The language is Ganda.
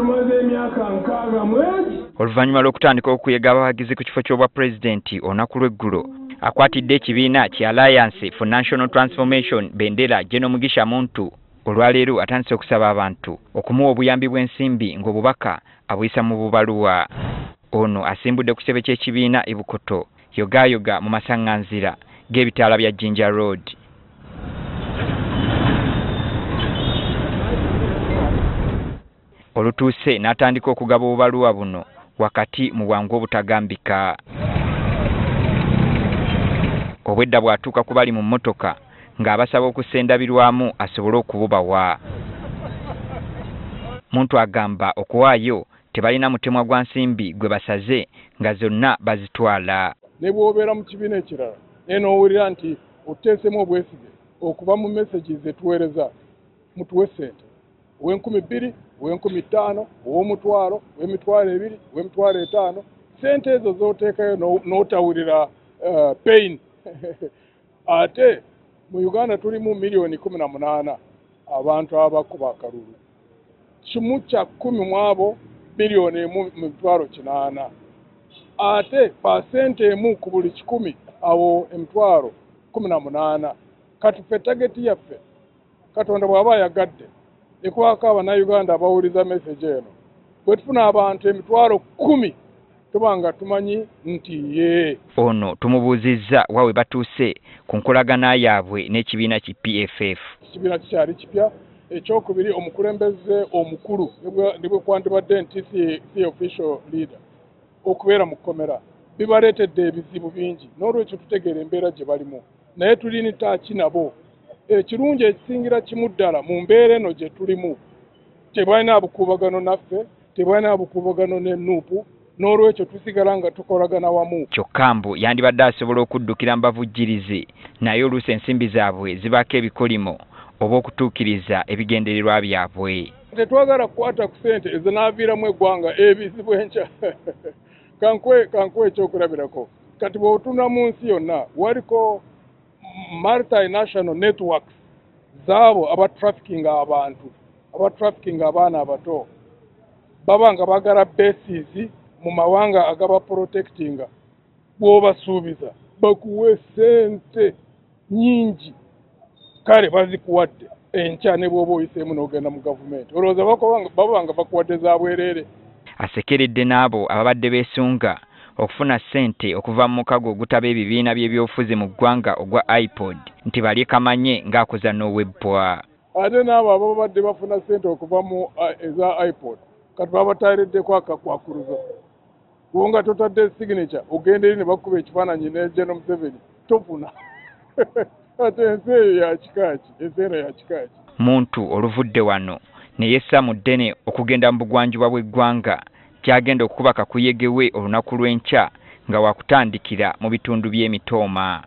tumaze emyaka nkaaga mwezi. Oluvannyuma lw'okutandika okuyega abawagizi ku kifo ky'obwa pulezidenti olunaku lw'eggulo akwatidde ekibiina ki Alliance for National Transformation Bendera General Mugisha Muntu olwaleero atandise okusaba abantu okumuwa obuyambi bw'ensimbi ng'obubaka abuyisa mu bubaluwa. Ono asimbudde ku kitebe ky'ekibiina e Bukoto yogayoga mu masaŋŋanzira g'ebitaala bya Jinja Road. Olutuuse n'atandika okugaba obubaluwa buno wakati mu bwangu obutagambika. Obwedda bw'atuuka ku bali mu mmotoka ng'abasaba okusendabirwamu asobole okububawa. Muntu agamba okuwaayo tebalina mutemwa gwa nsimbi gwe basaze nga zonna bazitwala. Ne bw'obeera mu kibiina ekirala n'owulira nti oteesemu obwesige okuva mu meseji ze tuweereza mutuwe ssente ow'Enkumi 2, ow'Enkumi 5, ow'Omutwalo, ow'Emitwalo 2, ow'Emitwalo 5, ssente ezo z'oteekayo n'otawulira pain. Ate mu Uganda tulimu miliyoni 18 abantu abakuba akalulu. Kimu kya 10 mu abo biliyoni 1.8. Ate pasente emu ku buli 100 awo emitwalo 18. Katufe tageti yaffe Katonda bw'aba yagadde ekwako Abannayuganda abawuliza message eno. Bwe tufuna abantu emitwalo 10 tubanga tumanyi nti ye. Ono tumubuuzizza wawe batuuse ku nkolagana yaabwe n'ekibiina ki PFF. Ekibiina kikyali kipya. Ekyokubiri omukulembeze omukulu nibwe kwandibadde nti si official leader okubeera mu kkomera bibaleetedde ebizibu bingi n'olwekyo tutegeera embeera gye balimu naye tulina taaki nabo. Ekirungi ekisingira kimu ddala mu mbeera eno gye tulimu tebalina bukuubagano naffe, tebalina bukuubagano ne NUP, n'olwekyo tusigala nga tukolagana wamu. Kyokka mbu yandibadde asobola okuddukira mu bavujjirizi naye oluusi ensimbi zaabwe zibaako ebikolimo oba okutuukiriza ebigendererwa byabwe. Tetwagala kukwata ku ssente ezinaaviiramu eggwanga ebizibu enkya. Kankwe ekyokulabirako. Kati bw'otunula mu nsi yonna waliko multinational networks zaabo abatraffickinga abantu, abatraffickinga abaana abato. Baba nga bagala bases mu mawanga agaba protectinga. Bw'obasuubiza bakuwe ssente nyingi. Kale bazikuwadde enkya ne bw'oba oyiseemu n'ogenda mu gavumenti. Olowooza baba nga bakuwadde za bwereere. Asekeredde n'abo ababadde beesunga okufuna ssente okuva mu mukago ogutaba ebibiina by'ebyobufuzi mu ggwanga ogwa iPod nti bali kamanye ng'akoza n'owebbwa. Ate n'abo ababadde bafuna ssente okuva mu eza iPod kati babataayireddeko akakwakuluzo. Bw'onga totadde signature ogenda eri ne bakuba ekifaananyi ne General Museveni tofuna. Ate ensi eyo ya kikaaki, ensi eno ya kikaaki. Muntu oluvudde wano ne yessa mu ddene okugenda mu bugwanjuba bw'eggwanga kyagenda okuba kakuyegewe olunaku lw'enkya nga wakutandikira mu bitundu by'Emitooma.